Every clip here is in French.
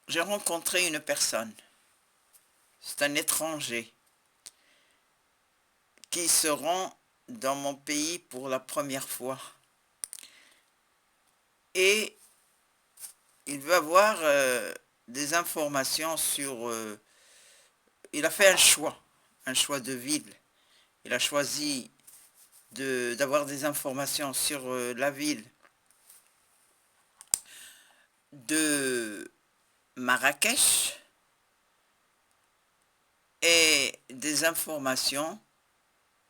j'ai rencontré une personne, c'est un étranger, qui se rend dans mon pays pour la première fois. Et il veut avoir des informations sur... il a fait un choix de ville. Il a choisi d'avoir des informations sur la ville de Marrakech et des informations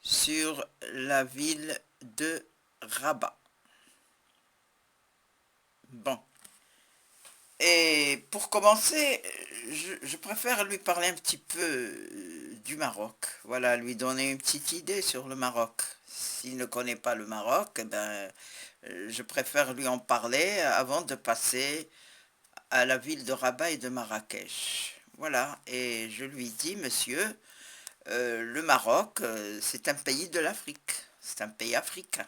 sur la ville de Rabat. Bon. Et pour commencer, je préfère lui parler un petit peu du Maroc. Voilà, lui donner une petite idée sur le Maroc. S'il ne connaît pas le Maroc, eh ben, je préfère lui en parler avant de passer à la ville de Rabat et de Marrakech. Voilà, et je lui dis, monsieur, le Maroc, c'est un pays de l'Afrique. C'est un pays africain.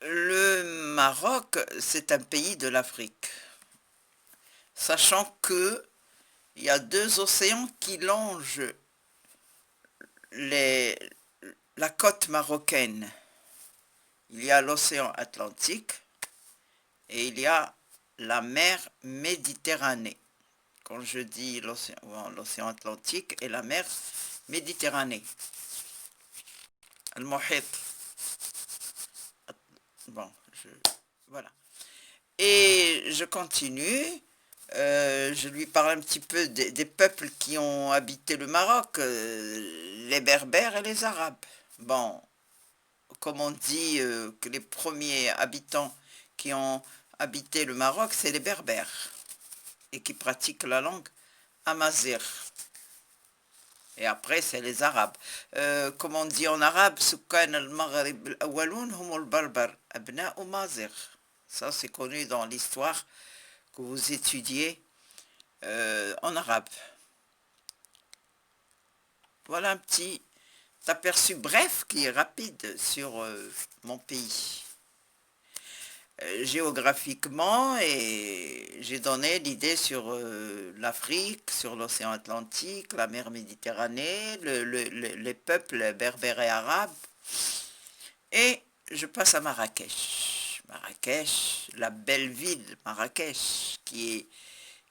Le Maroc, c'est un pays de l'Afrique. Sachant que il y a deux océans qui longent les, la côte marocaine. Il y a l'océan Atlantique et il y a la mer Méditerranée. Quand je dis l'océan Atlantique et la mer Méditerranée. Al-Mohit. Bon, voilà. Et je continue. Je lui parle un petit peu des peuples qui ont habité le Maroc, les Berbères et les Arabes. Bon, comme on dit que les premiers habitants qui ont habité le Maroc, c'est les Berbères et qui pratiquent la langue amazigh. Et après, c'est les Arabes. Comme on dit en arabe, Sukkan al-Maghrib al-Awwaloun hum al-Barbar, abna'u Mazigh. Ça, c'est connu dans l'histoire que vous étudiez en arabe. Voilà un petit aperçu bref qui est rapide sur mon pays. Géographiquement, et j'ai donné l'idée sur l'Afrique, sur l'océan Atlantique, la mer Méditerranée, les peuples berbères et arabes. Et je passe à Marrakech. Marrakech, la belle ville Marrakech, qui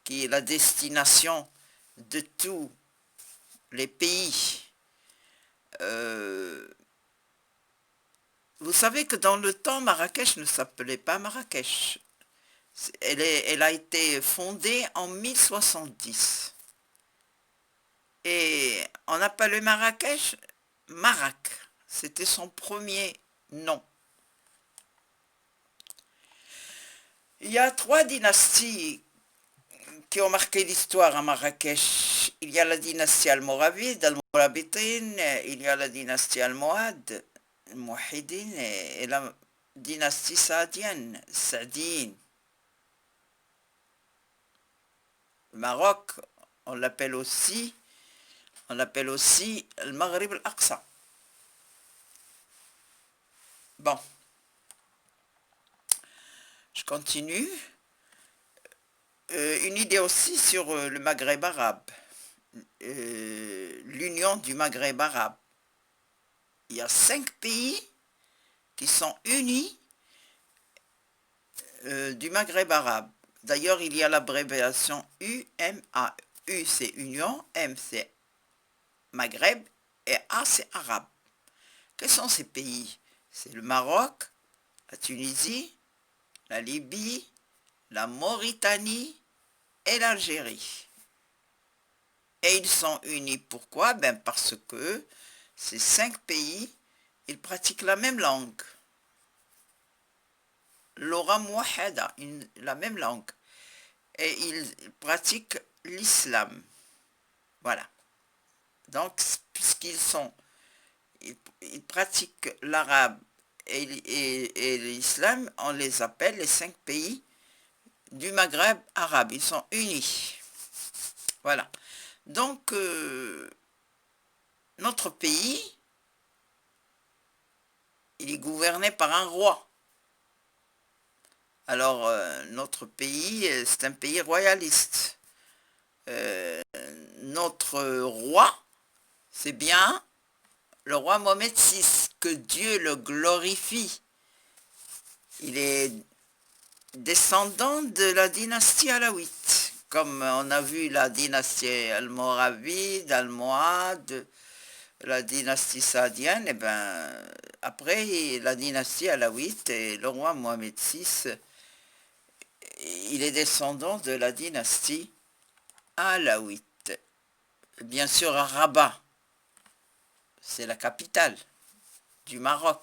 est la destination de tous les pays. Vous savez que dans le temps, Marrakech ne s'appelait pas Marrakech. Elle a été fondée en 1070. Et on appelait Marrakech Marak. C'était son premier nom. Il y a trois dynasties qui ont marqué l'histoire à Marrakech. Il y a la dynastie almoravide, Almorabitin, il y a la dynastie almohade, Mouhidine, et la dynastie saadienne, Saadine. Le Maroc, on l'appelle aussi, le Maghreb al-Aqsa. Bon, je continue. Une idée aussi sur le Maghreb arabe, l'union du Maghreb arabe. Il y a 5 pays qui sont unis du Maghreb arabe. D'ailleurs, il y a l'abréviation UMA. U c'est Union, M c'est Maghreb et A c'est Arabe. Quels sont ces pays? C'est le Maroc, la Tunisie, la Libye, la Mauritanie et l'Algérie. Et ils sont unis. Pourquoi? Ben parce que ces 5 pays, ils pratiquent la même langue. L'aura mouahada, la même langue. Et ils pratiquent l'islam. Voilà. Donc, ils pratiquent l'arabe et l'islam, on les appelle les 5 pays du Maghreb arabe. Ils sont unis. Voilà. Donc, notre pays, il est gouverné par un roi. Alors, notre pays, c'est un pays royaliste. Euh, notre roi, c'est bien le roi Mohamed VI, que Dieu le glorifie. Il est descendant de la dynastie alawite, comme on a vu la dynastie almoravide, almohade, la dynastie saadienne, et ben après la dynastie alawite et le roi Mohamed VI, il est descendant de la dynastie alawite. Bien sûr à Rabat, c'est la capitale du Maroc.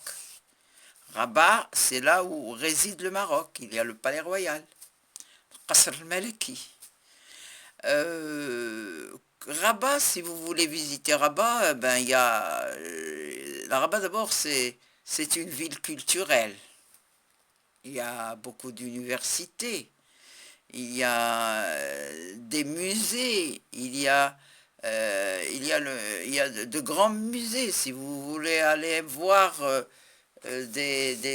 Rabat, c'est là où réside le Maroc. Il y a le palais royal, Qasr al-Maliki. Rabat, si vous voulez visiter Rabat, ben il y a la Rabat d'abord, c'est une ville culturelle. Il y a beaucoup d'universités, il y a des musées, il y a de grands musées. Si vous voulez aller voir des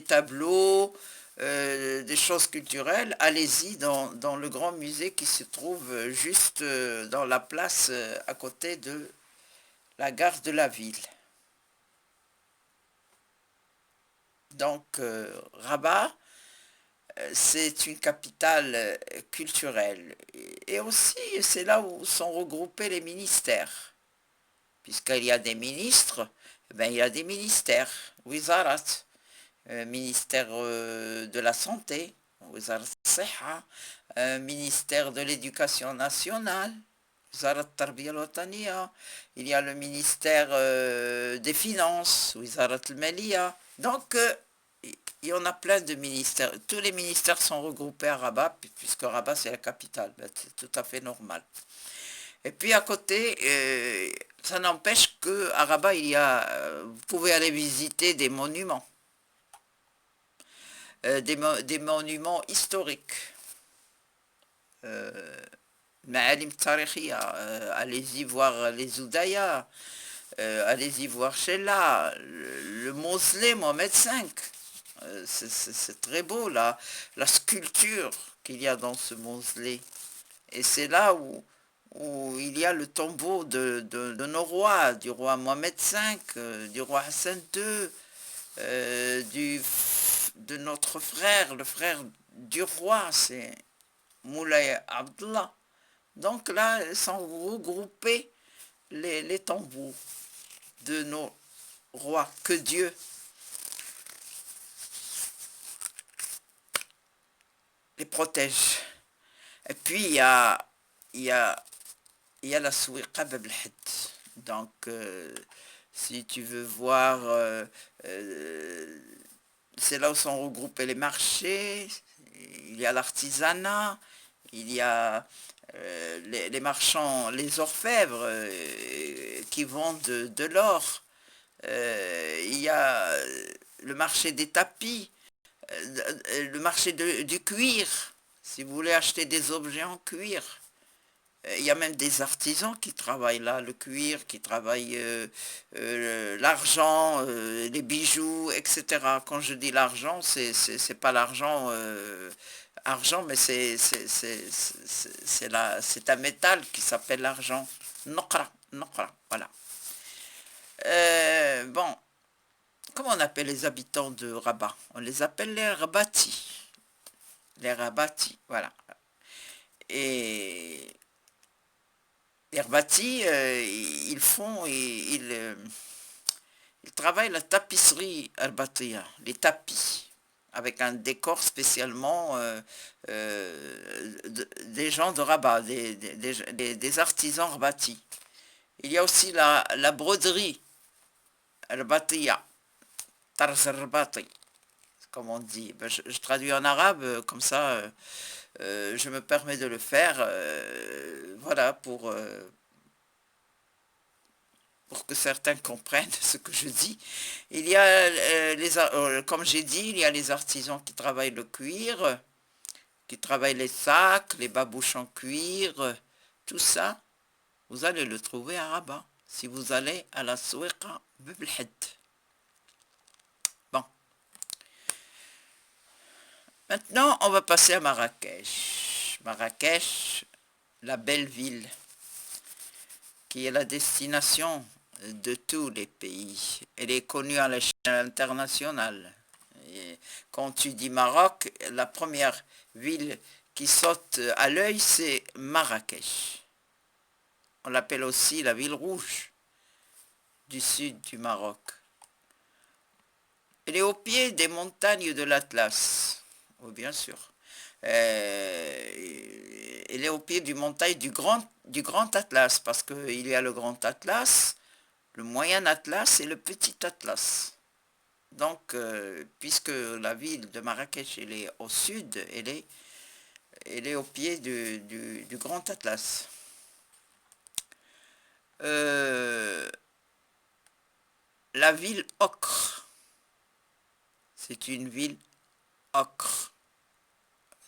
tableaux, des choses culturelles, allez-y dans le grand musée qui se trouve juste dans la place à côté de la gare de la ville. Donc Rabat, c'est une capitale culturelle. Et aussi, c'est là où sont regroupés les ministères. Puisqu'il y a des ministres, ben, il y a des ministères. Wizarat, ministère de la santé, Wizarat Siha, ministère de l'éducation nationale, Wizarat Tarbiya al-Wataniya. Il y a le ministère des finances, Wizarat al-Maliya. Donc, il y en a plein de ministères. Tous les ministères sont regroupés à Rabat, puisque Rabat c'est la capitale. Ben, c'est tout à fait normal. Et puis à côté, ça n'empêche qu'à Rabat, vous pouvez aller visiter des monuments, des monuments historiques. Ma'alim Tarikhia, allez-y voir les Oudaya, allez-y voir Sheila, le mausolée Mohamed V. C'est très beau là, la sculpture qu'il y a dans ce mausolée. Et c'est là où il y a le tombeau de nos rois, du roi Mohamed V, du roi Hassan II, de notre frère, le frère du roi, c'est Moulay Abdullah. Donc là, sont regroupés les tombeaux de nos rois. Que Dieu les protège. Et puis il y a, il y a la Souiqa Bab el-Had. Donc si tu veux voir, c'est là où sont regroupés les marchés, il y a l'artisanat, il y a les marchands, les orfèvres qui vendent de l'or. Il y a le marché des tapis, le marché du cuir, si vous voulez acheter des objets en cuir. Il y a même des artisans qui travaillent là, le cuir, qui travaillent l'argent, les bijoux, etc. Quand je dis l'argent, c'est pas l'argent argent, mais c'est un métal qui s'appelle l'argent. Nokra, nokra, voilà. Bon, comment on appelle les habitants de Rabat? On les appelle les Rabatis. Les Rabatis, voilà. Et les Rabatis, ils travaillent la tapisserie Arbatia, les tapis, avec un décor spécialement des gens de Rabat, des artisans Rabatis. Il y a aussi la broderie Arbatia, Tarz Arbati, comme on dit. Ben, je traduis en arabe, comme ça je me permets de le faire, voilà, pour que certains comprennent ce que je dis. Il y a, comme j'ai dit, il y a les artisans qui travaillent le cuir, qui travaillent les sacs, les babouches en cuir, tout ça, vous allez le trouver à Rabat, si vous allez à la Souiqa Bab el-Had. Bon. Maintenant, on va passer à Marrakech. Marrakech, la belle ville, qui est la destination de tous les pays. Elle est connue à l'échelle internationale. Et quand tu dis Maroc, la première ville qui saute à l'œil, c'est Marrakech. On l'appelle aussi la ville rouge du sud du Maroc. Elle est au pied des montagnes de l'Atlas. Oui, bien sûr. Elle est au pied du montagne du grand Atlas, parce qu'il y a le grand Atlas, le moyen Atlas et le petit Atlas. Donc, puisque la ville de Marrakech elle est au sud, elle est au pied du grand Atlas. Euh, la ville ocre, c'est une ville ocre.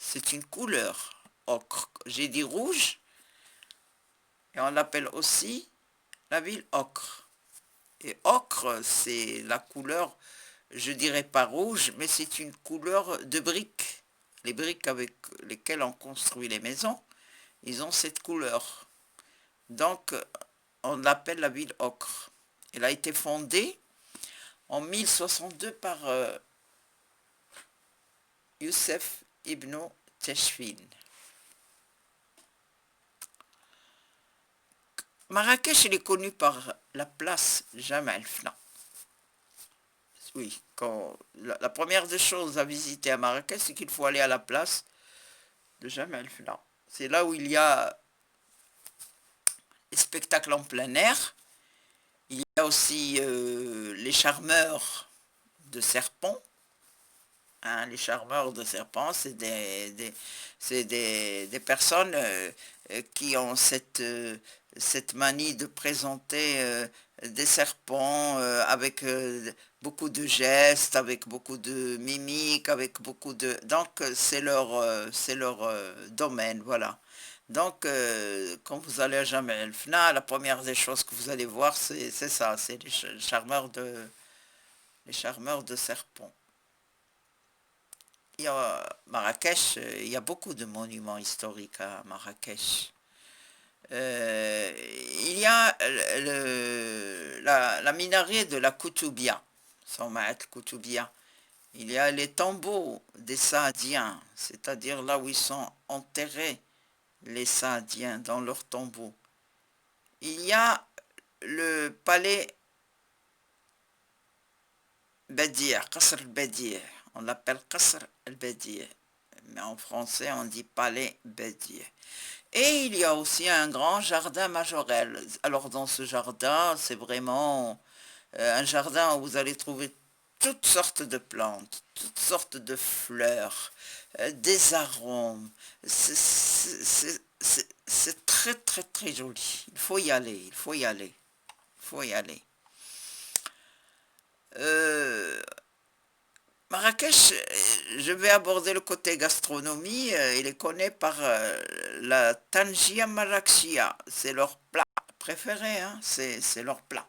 C'est une couleur ocre. J'ai dit rouge, et on l'appelle aussi la ville ocre. Et ocre, c'est la couleur, je dirais pas rouge, mais c'est une couleur de briques. Les briques avec lesquelles on construit les maisons, ils ont cette couleur. Donc, on l'appelle la ville ocre. Elle a été fondée en 1062 par Youssef ibn Teshfin. Marrakech, elle est connue par la place Jemaa el-Fna. Oui, la première des choses à visiter à Marrakech, c'est qu'il faut aller à la place de Jemaa el-Fna. C'est là où il y a les spectacles en plein air. Il y a aussi les charmeurs de serpents. Hein, les charmeurs de serpents, c'est des personnes qui ont cette manie de présenter des serpents avec beaucoup de gestes, avec beaucoup de mimiques, avec beaucoup de... Donc c'est leur domaine, voilà. Donc quand vous allez à Jemaa el-Fna, la première des choses que vous allez voir, c'est ça, c'est les charmeurs de serpents. Il y a Marrakech, il y a beaucoup de monuments historiques à Marrakech. Il y a la minaret de la Koutoubia, Somaat Koutoubia. Il y a les tombeaux des Saadiens, c'est-à-dire là où ils sont enterrés, les Saadiens, dans leurs tombeaux. Il y a le palais Badir, Qasr al-Badir. On l'appelle Qasr al-Badir, mais en français on dit palais Badir. Et il y a aussi un grand jardin majorel. Alors dans ce jardin, c'est vraiment un jardin où vous allez trouver toutes sortes de plantes, toutes sortes de fleurs, des arômes. C'est très très très joli. Il faut y aller, il faut y aller, il faut y aller. Euh, Marrakech, je vais aborder le côté gastronomie. Il est connu par la tangia marrakchia. C'est leur plat préféré, hein. C'est leur plat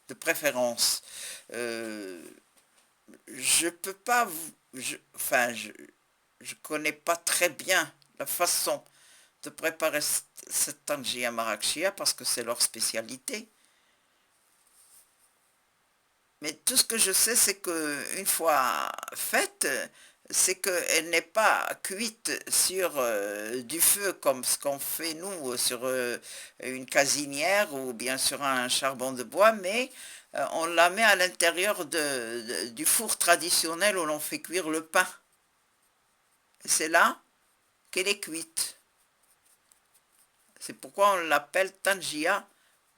de préférence. Euh, je peux pas enfin, je connais pas très bien la façon de préparer cette tangia marrakchia parce que c'est leur spécialité. Mais tout ce que je sais, c'est qu'une fois faite, c'est qu'elle n'est pas cuite sur du feu comme ce qu'on fait nous sur une casinière ou bien sur un charbon de bois, mais on la met à l'intérieur du four traditionnel où l'on fait cuire le pain. Et c'est là qu'elle est cuite. C'est pourquoi on l'appelle tangia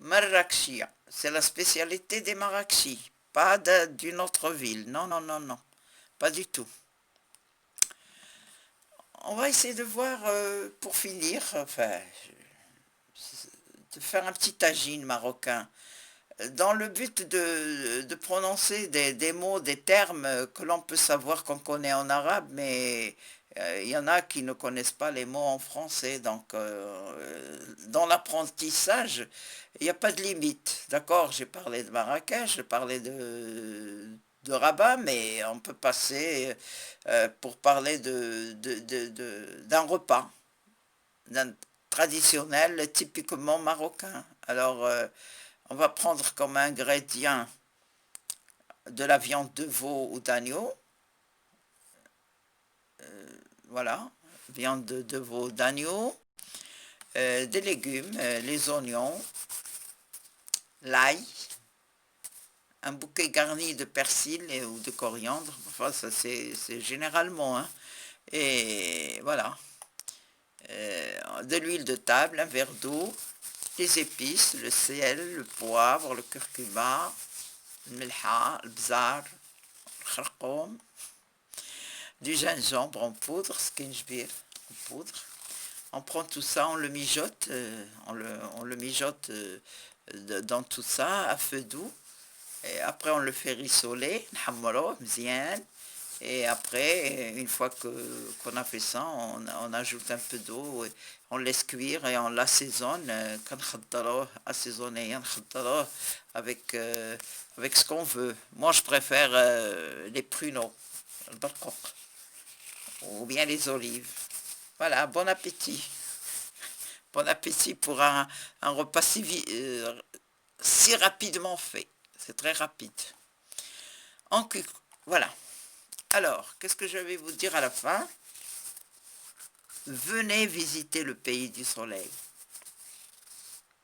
marrakchia. C'est la spécialité des Marrakchi, pas d'une autre ville. Non, non, non, non, pas du tout. On va essayer de voir, pour finir, enfin, de faire un petit tagine marocain, dans le but de prononcer des mots, des termes que l'on peut savoir qu'on connaît en arabe, mais il y en a qui ne connaissent pas les mots en français. Donc, dans l'apprentissage, il n'y a pas de limite. D'accord, j'ai parlé de Marrakech, j'ai parlé de Rabat, mais on peut passer pour parler d'un repas, d'un traditionnel typiquement marocain. Alors, on va prendre comme ingrédient de la viande de veau ou d'agneau, voilà, viande de veau, d'agneau, des légumes, les oignons, l'ail, un bouquet garni de persil ou de coriandre, enfin ça c'est généralement, hein. Et voilà, de l'huile de table, un verre d'eau, les épices, le sel, le poivre, le curcuma, le milha, le bzar, le kharkoum, du gingembre en poudre, skinjbir en poudre. On prend tout ça, on le mijote, on le mijote dans tout ça à feu doux. Et après on le fait rissoler, nhamro, mzien. Et après, une fois qu'on a fait ça, on ajoute un peu d'eau, on laisse cuire et on l'assaisonne, assaisonner, avec, avec ce qu'on veut. Moi, je préfère les pruneaux, le barcoq, ou bien les olives. Voilà, bon appétit. Bon appétit pour un repas si rapidement fait. C'est très rapide. Voilà. Alors, qu'est-ce que je vais vous dire à la fin? Venez visiter le pays du soleil.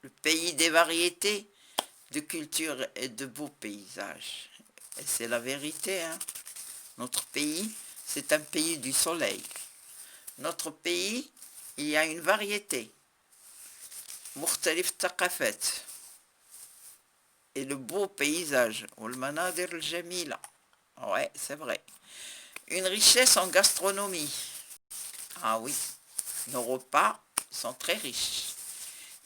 Le pays des variétés, de cultures et de beaux paysages. Et c'est la vérité, hein. Notre pays, c'est un pays du soleil. Notre pays, il y a une variété. مختلف thaqafat. Et le beau paysage. والمناظر الجميلة. Ouais, c'est vrai. Une richesse en gastronomie. Ah oui, nos repas sont très riches.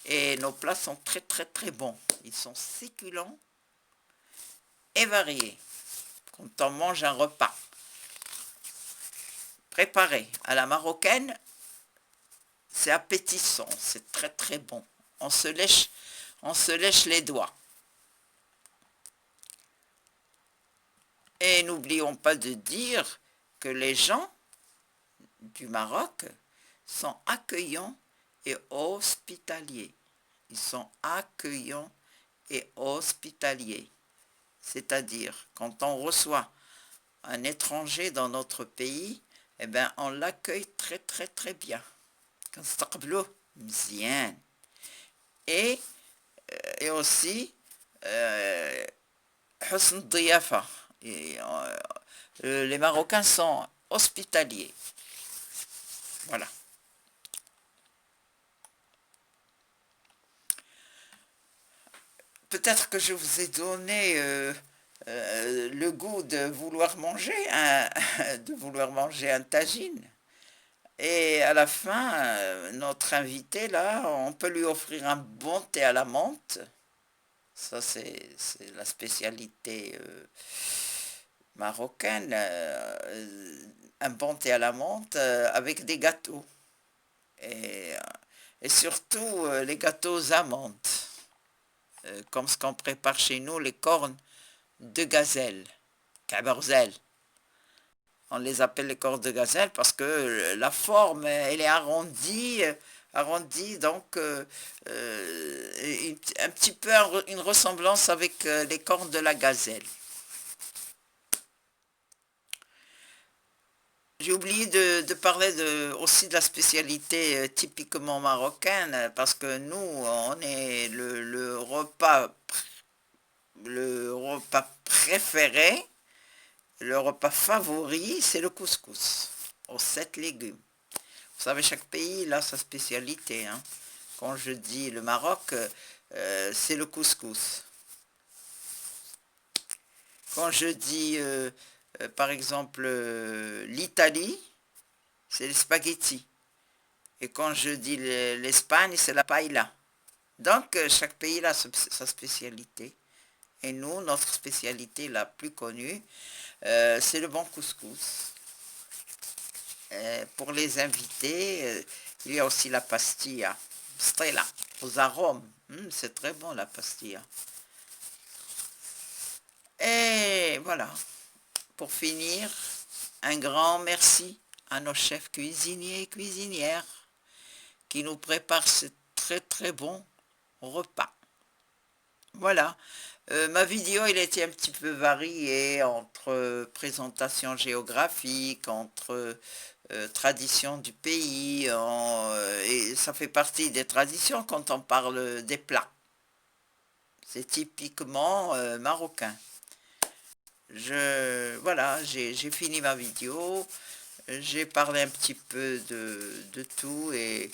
Et nos plats sont très très très bons. Ils sont succulents et variés. Quand on mange un repas préparé à la marocaine, c'est appétissant, c'est très très bon. On se lèche les doigts. Et n'oublions pas de dire que les gens du Maroc sont accueillants et hospitaliers. Ils sont accueillants et hospitaliers. C'est-à-dire, quand on reçoit un étranger dans notre pays, eh bien, on l'accueille très très très bien. Et, et aussi, husn diyafa. Les Marocains sont hospitaliers. Voilà. Peut-être que je vous ai donné le goût de vouloir manger un tagine. Et à la fin, notre invité, là, on peut lui offrir un bon thé à la menthe. Ça, c'est la spécialité marocaine. Un bon thé à la menthe avec des gâteaux. Et, et surtout, les gâteaux aux amandes. Comme ce qu'on prépare chez nous, les cornes de gazelle, caberzel. On les appelle les cornes de gazelle parce que la forme, elle est arrondie donc un petit peu une ressemblance avec les cornes de la gazelle. J'ai oublié de parler aussi de la spécialité typiquement marocaine parce que nous, on est le repas préféré, le repas favori, c'est le couscous, aux 7 légumes. Vous savez, chaque pays a sa spécialité, hein. Quand je dis le Maroc, c'est le couscous. Quand je dis, par exemple, l'Italie, c'est les spaghettis. Et quand je dis l'Espagne, c'est la paella. Donc, chaque pays a sa spécialité. Et nous, notre spécialité la plus connue, c'est le bon couscous. Pour les invités, il y a aussi la pastilla, stella, aux arômes. C'est très bon la pastilla. Et voilà. pour finir, un grand merci à nos chefs cuisiniers et cuisinières qui nous préparent ce très très bon repas. Voilà. Ma vidéo, il était un petit peu variée entre présentation géographique, entre tradition du pays, et ça fait partie des traditions quand on parle des plats. C'est typiquement marocain. Voilà, j'ai fini ma vidéo, j'ai parlé un petit peu de tout et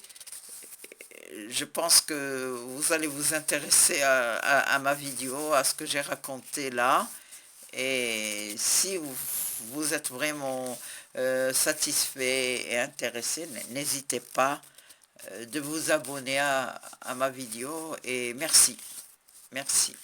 je pense que vous allez vous intéresser à ma vidéo, à ce que j'ai raconté là. Et si vous êtes vraiment satisfait et intéressé, n'hésitez pas de vous abonner à ma vidéo et merci. Merci.